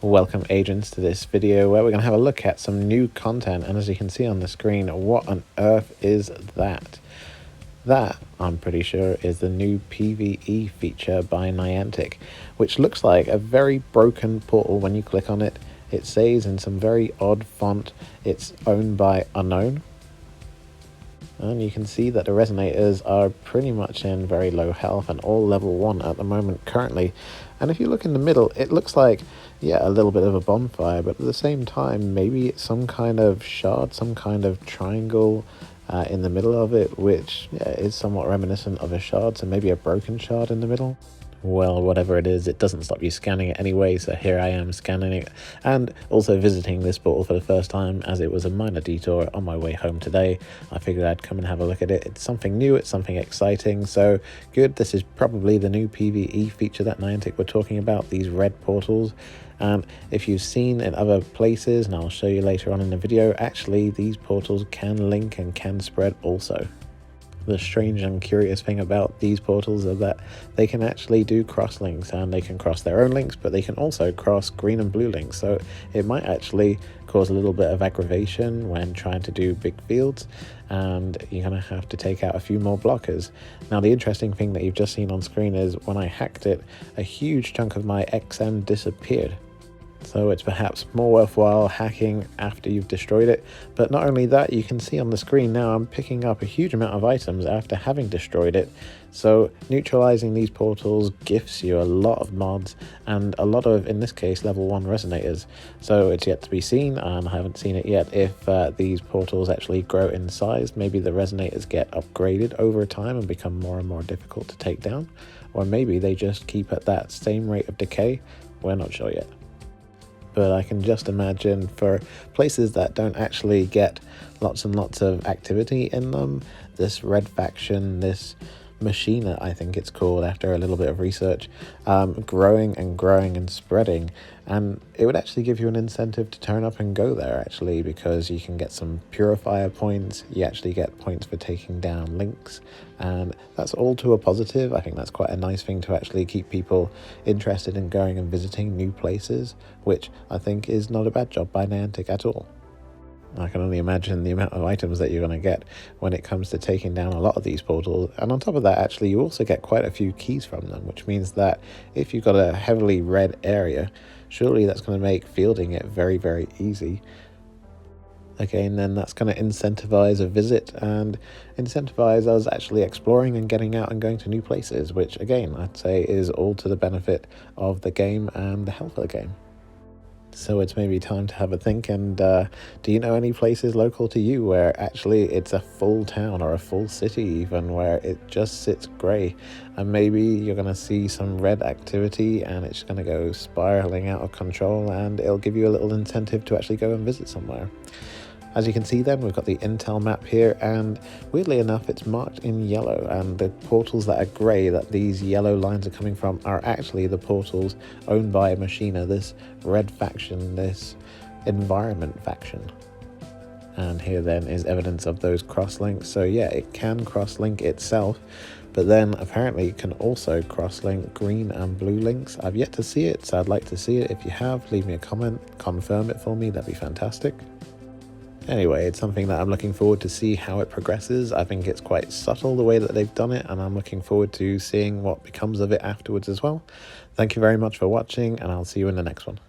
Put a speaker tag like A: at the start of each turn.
A: Welcome agents to this video where we're going to have a look at some new content, and as you can see on the screen, what on earth is that? That, I'm pretty sure, is the new PVE feature by Niantic, which looks like a very broken portal. When you click on it, it says in some very odd font it's owned by Unknown. And you can see that the resonators are pretty much in very low health and all level 1 at the moment currently. And if you look in the middle, it looks like, yeah, a little bit of a bonfire, but at the same time, maybe it's some kind of shard, some kind of triangle in the middle of it, which is somewhat reminiscent of a shard, so maybe a broken shard in the middle. Well, whatever it is, it doesn't stop you scanning it anyway, so here I am scanning it, and also visiting this portal for the first time, as it was a minor detour on my way home today. I figured I'd come and have a look at it. It's something new, it's something exciting, so good. This is probably the new PvE feature that Niantic were talking about, these red portals. And if you've seen in other places, and I'll show you later on in the video, actually these portals can link and can spread also. The strange and curious thing about these portals is that they can actually do cross links, and they can cross their own links, but they can also cross green and blue links, so it might actually cause a little bit of aggravation when trying to do big fields, and you're going to have to take out a few more blockers. Now, the interesting thing that you've just seen on screen is when I hacked it, a huge chunk of my XM disappeared. So it's perhaps more worthwhile hacking after you've destroyed it. But not only that, you can see on the screen now I'm picking up a huge amount of items after having destroyed it. So neutralizing these portals gifts you a lot of mods and a lot of, in this case, level 1 resonators. So it's yet to be seen, and I haven't seen it yet, if these portals actually grow in size. Maybe the resonators get upgraded over time and become more and more difficult to take down. Or maybe they just keep at that same rate of decay. We're not sure yet. But I can just imagine for places that don't actually get lots and lots of activity in them, this Red Faction, this Machina, I think it's called after a little bit of research, growing and growing and spreading, and it would actually give you an incentive to turn up and go there, actually, because you can get some purifier points, you actually get points for taking down links, and that's all to a positive. I think that's quite a nice thing to actually keep people interested in going and visiting new places, which I think is not a bad job by Niantic at all. I can only imagine the amount of items that you're going to get when it comes to taking down a lot of these portals. And on top of that, actually, you also get quite a few keys from them, which means that if you've got a heavily red area, surely that's going to make fielding it very, very easy. Again, then that's going to incentivize a visit and incentivize us actually exploring and getting out and going to new places, which again, I'd say is all to the benefit of the game and the health of the game. So it's maybe time to have a think, and do you know any places local to you where actually it's a full town or a full city even where it just sits grey, and maybe you're going to see some red activity and it's going to go spiraling out of control, and it'll give you a little incentive to actually go and visit somewhere. As you can see then, we've got the intel map here, and weirdly enough, it's marked in yellow, and the portals that are grey that these yellow lines are coming from are actually the portals owned by Machina, this Red Faction, this Environment Faction. And here then is evidence of those cross-links. So yeah, it can cross-link itself, but then apparently it can also cross-link green and blue links. I've yet to see it, so I'd like to see it. If you have, leave me a comment, confirm it for me, that'd be fantastic. Anyway, it's something that I'm looking forward to see how it progresses. I think it's quite subtle the way that they've done it, and I'm looking forward to seeing what becomes of it afterwards as well. Thank you very much for watching, and I'll see you in the next one.